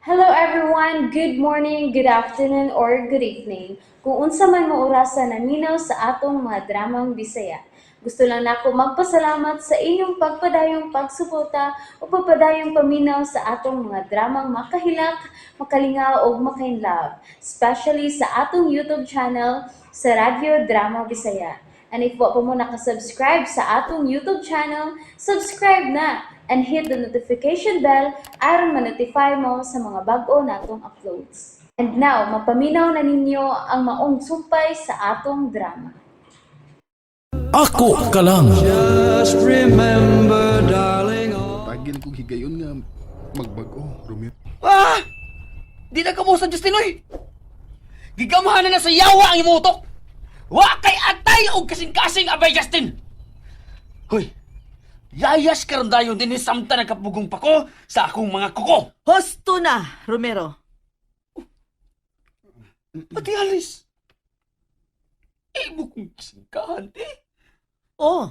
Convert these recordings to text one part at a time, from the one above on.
Hello everyone, good morning, good afternoon, or good evening. Kung unsa man mo orasan naminaw sa atong mga dramang Bisaya. Gusto lang nako magpasalamat sa inyong pagpadayong pagsuporta o pagpadayong paminaw sa atong mga dramang makahilak, makalingaw o makainlove, especially sa atong YouTube channel sa Radyo Drama Bisaya. And if wa pa mo nakasubscribe sa atong YouTube channel, subscribe na and hit the notification bell aron ma-notify mo sa mga bag-o natong uploads. And now, mapaminaw na ninyo ang maong sumpay sa atong drama. Ako ka lang. Just remember, darling, Tagil kong higayon nga magbago, Romeo. Ah! Di na ka mo sa Justin, oy! Gigamahan na sa yawa ang imutok! Wa kay atay o kasing-kasing abay, Justin! Hoy! Yayas karon dayon din samta nagkapugong pa ko sa akong mga kuko! Hosto na, Romero. Pati Alice! Ibo kong kasingkahan, eh! Oh.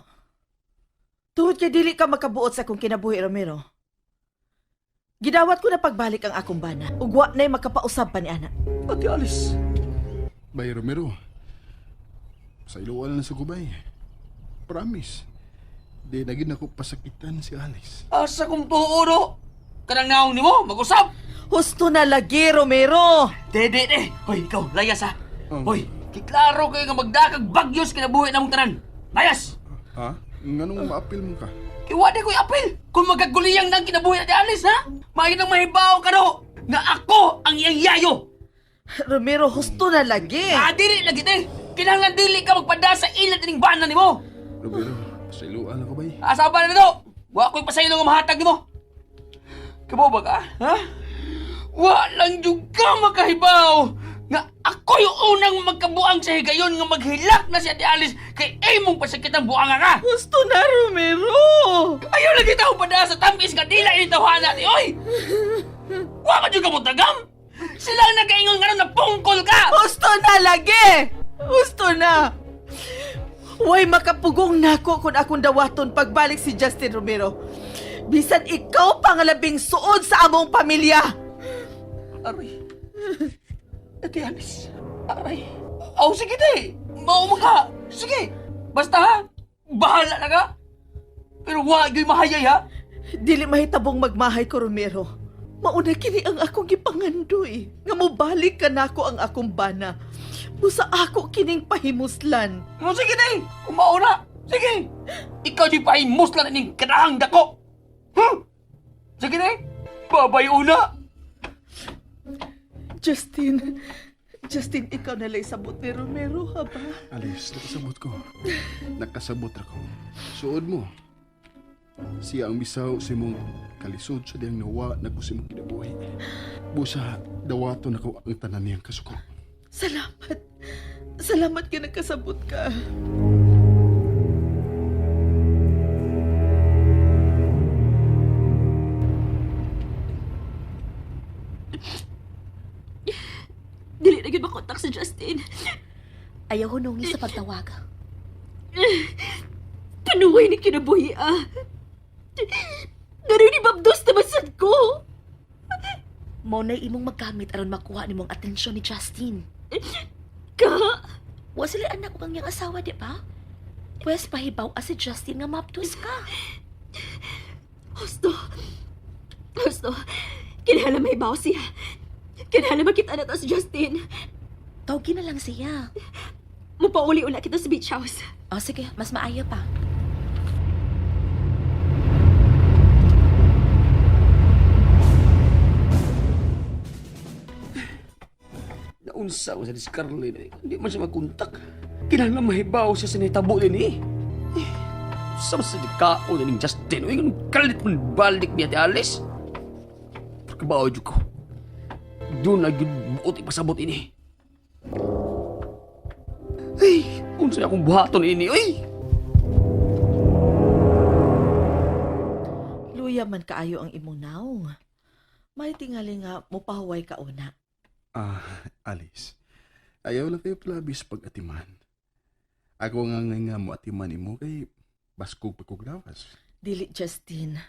Tuhod kay dili ka makabuot sa akong kinabuhi, Romero. Gidawat ko na pagbalik ang akong bana. Ugwa na'y makapausab pa ni ana. Pati Alice! Bay, Romero. Sa iluwal na sa gubay. Promise. Di naging ako pasakitan si Alice. Asa kong tuo, no? Kanang naong ni mo, mag-usap! Hosto na lagi, Romero. Dede. Hoy, ikaw, layas ha! Oh. Hoy, kiklaro kayo nga magdakag bagyos kinabuhi na mong tanan! Layas! Ha? Nganong maapil mo ka? Kiwade ko'y apil! Kung magaguliyang nang kinabuhi na Alice, ha? Mahin ang mahibaw ka no! Na ako ang iyang yayo! Romero, hosto na lagi. Dili lagi te! Kinahanglan dili ka magpada sa ilat ining bana ni mo! Romero, sa iluwal na ko, bay. Asaba na to! Wa ko'y pasaylo nga mahatag ni mo! Kabo ba ka? Ha? Wa lang jud ka makahibaw! Nga ako yung unang magkabuang sa higayon nga maghilak na si Ate Alice kay imong pasakit ang buanga ka! Hosto na, Romero. Ayaw lagi tao pada sa tampis nga dila yung tawhana ni oy! Wa ka dyan ka mo tagam! Sila ang nagkaingon nga na pungkol ka! Hosto na lagi. Hosto na. Way makapugong nako kung akong dawaton pagbalik si Justin Romero. Bisan ikaw pang labing suod sa among pamilya. Aray. Ate Alice. Aray. Aw, sige te. Maumag ka. Sige. Basta ha. Bahala na ka. Pero wag yung mahayay ha. Dili mahitabong magmahay ko, Romero. Mauna kini ang akong gipangandoy. Nga mobalik ka nako ang akong bana. Busa ako kining pahimuslan. O sige te. Kumao na. Sige. Ikaw di pa imuslan ining kanahang dako. Sige te. Babay una. Justin, ikaw na lang sabot ni Romero, ha ba? Alice, nakasabot ko. Nakasabot ako. Suod mo. Siya ang bisaw sa imong kalisod sa diyang nawa na gusto mong kinabuhi. Busa, dawaton ako ang tanan niyang kasuko. Salamat. Salamat ka nagkasabot ka. Dili na yun makontak si Justin. Ayaw hunong sa pagtawag. Panuway ni kinabuhi Gano'n ni Babdos na masad ko. Mo na imong magkamit aron makuha nimong atensyon ni Justin. Ka? Wa sila anak ko kang iyang asawa, di ba? Pwes pahibaw si Justin nga maptos ka. Husto. Kinala may baw siya. Kinala makita na to si Justin. Tawagin na lang siya. Mupauli-ula kita sa beach house. O sige, mas maayo pa. Naunsa ko sa Scarlett eh. Hindi man siya magkontak. Kinahanglan mahibaw siya sa nitabo din eh. Sama sa dikao na ning Justin. Uy, ganun kalit man balik niya Ate Alice. Pagkabaw dyan ko. Doon na yun buot ipasabot ini. Ay, unsa na akong buhaton ini, uy! Luya man kaayo ang imong naong. May tingali nga mopahuway ka una. Alice. Ayaw lang kayo palabis pag-atiman. Ako nga mo atiman mo kay baskog pagkuglawas. Dili, Justin.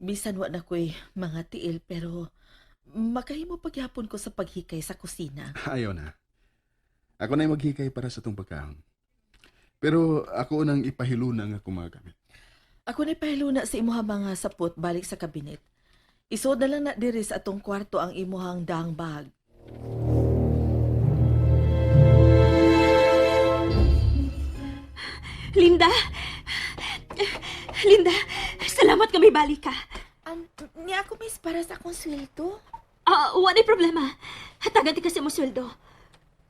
Bisan wa na ko'y mga tiil pero makahimo pagyapon ko sa paghikay sa kusina. Ayaw na. Ako na maghikay para sa tong pagkaon. Pero ako nang ipahiluna nga kumagamit. Ako na pahiluna sa imuha mga sapot balik sa kabinet. Isod na lang na diri sa atong kwarto ang imuhang daang bag. Linda! Linda, salamat kami balik ka. Ni ako, miss, para sa akong sweldo. Wala problema. Hatagan ti kasi mo sweldo.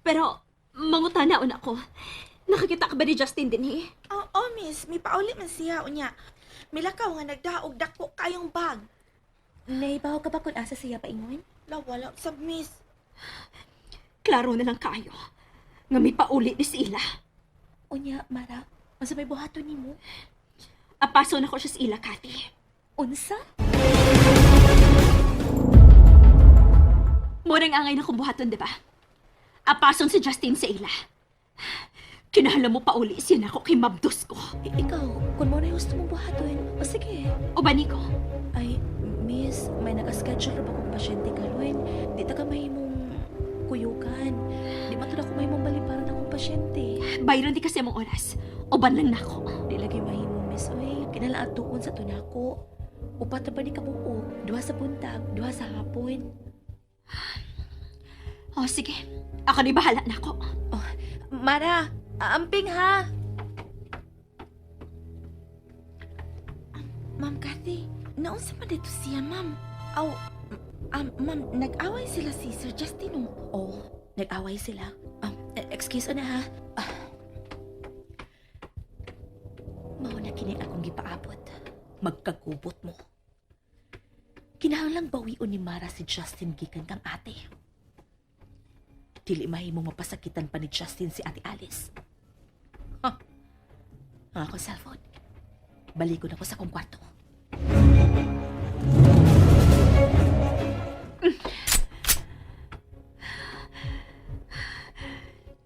Pero, mangutanaon ako. Nakakita ka ba ni Justin din eh? Oo, miss. May pauli man siya. Unya, milakaw nga nagdaog dako kayong bag. Naibaw ka ba kung asa siya paingon? Wala. Sab, miss. Klaro na lang kayo. Nga may pauli ni sila. Unya, Mara, unsa may buhaton nimo? Apaso na ko siya sa ila, Kati. Unsa? Murang angay na kong buhaton, di ba? Apason si Justin sa ila. Kinahala mo pauli siya na ako kay mabdos ko. Ikaw, kung mo na gusto mong buhaton, o sige. O ba, Nico? Ay, miss, may nakaschedule ba kong pasyente karon? Di ta ka mahimong kuyukan. Di ba ito na kung mahimong baliparan akong pasyente? Bayron di kasi mong oras. O ban lang na ako. Di lagi mahimong, miss. Uy, kinalaat tuon sa tunako. Upat na ba ni kabuok? 2 sa buntag, 2 sa hapon. O sige, ako ni bahala na ako. Oh, Mara, aamping ha. Ma'am Cathy, naunsa man dito siya, ma'am? Aw, ma'am, nag-away sila si Sir Justin, oh. Nag-away sila. Excuse na ha. Mao na kini akong gipaabot. Magkagubot mo. Kinahanglang bawion ni Mara si Justin gikan kang ate. Dili mahimong mapasakitan pa ni Justin si Ate Alice. Ang akong cellphone. Balikon ako sa akong kwarto.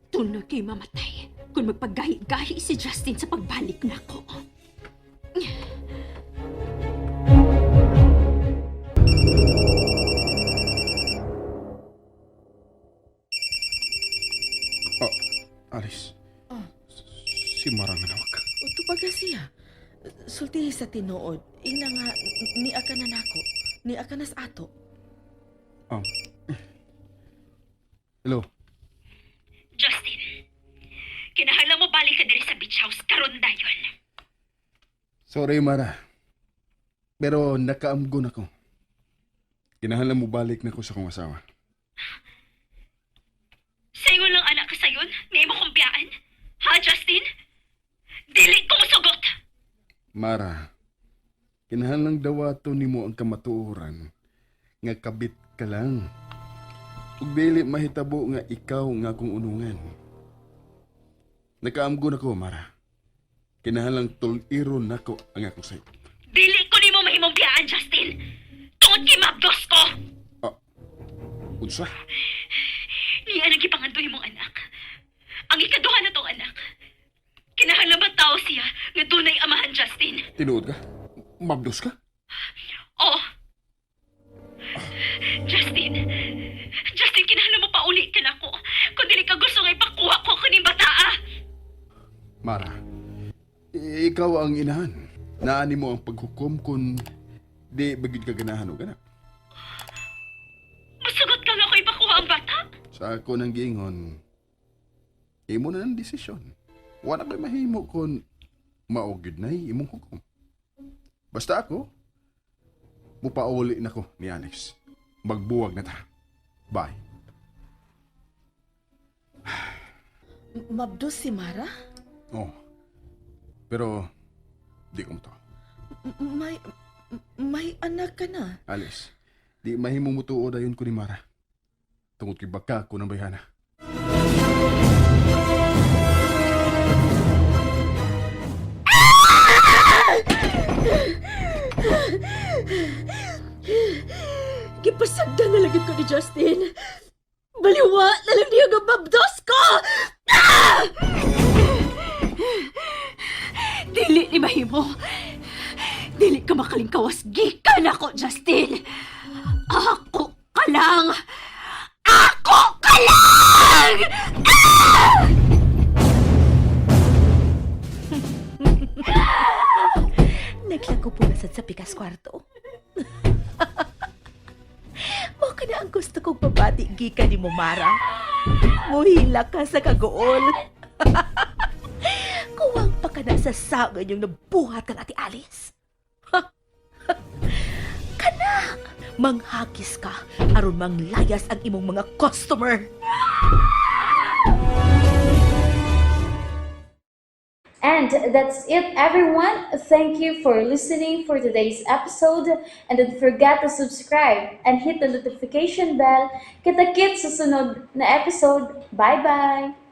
Tunog kay mamatay kung magpagahi-gahi si Justin sa pagbalik na ako. Alice. Si Mara nga nawag. Uto pa siya. Sultihi sa tinuod. Ina nga, ni aka na nako. Ni aka na sa ato. Hello. Justin, kinahanglan mo balik ka diri sa beach house karon dayon. Sorry, Mara. Pero nakaamgon ako. Kinahanglan mo balik na ko sa kong asawa. Sayo lang anak ka sayon, ngay mo kumpiyaan. Ha, Justin? Dili ko musugot. Mara, kinahanglang dawato nimo ang kamatuoran nga kabit ka lang. Ug dili mahitabo nga ikaw nga akong unungan. Nakaamgon ako, Mara. Kinahanglang tuliron nako ang akong sayop. Dili ko nimo mahimong biyaan, Justin. Tungod kay mabdos ko. Unsa? Niya nang ipangandoy mong anak. Ang ikaduha na tong anak. Kinahanglan ba tao siya nga dunay amahan, Justin? Tinuod ka? Mabdos ka? Oo. Justin, kinahanglan mo pa uli ka na ko. Kung dili ka gusto nga ipakuha ko kaning bataa. Mara, ikaw ang inahan. Naani mo ang paghukom kung di bagid ka ganahan o ganak. Masugot ka nga ako ipakuha ang bata? Sa ako nang giingon, imo na ng desisyon. Wala ko'y mahimo kung maugid na imong hukom. Basta ako, mupauli na ko ni Alex. Magbuwag na ta. Bye. Mabdos si Mara? Oh, pero di ko mo to. May anak ka na. Alice, di mahimo mo tuod ayon ko ni Mara. Tungod kay baka ko ng bayhana. Gipasagda na lagit ko ni Justin. Baliwa na lang niya nga mabdos ko! Dili ni mahimo. Dili ka makalingkawas. Gikan ako, Justin. Ako ka lang Kana ang gusto kong pabati gikan ni mo, Mara. Muhila ka sa kagool. Kuwang pa ka na sa sagan yung nabuhat kang Ate Alice. Kana, manghagis ka aron manglayas ang imong mga customer. And that's it, everyone. Thank you for listening for today's episode. And don't forget to subscribe and hit the notification bell. Kita-kits sa sunod na episode. Bye-bye!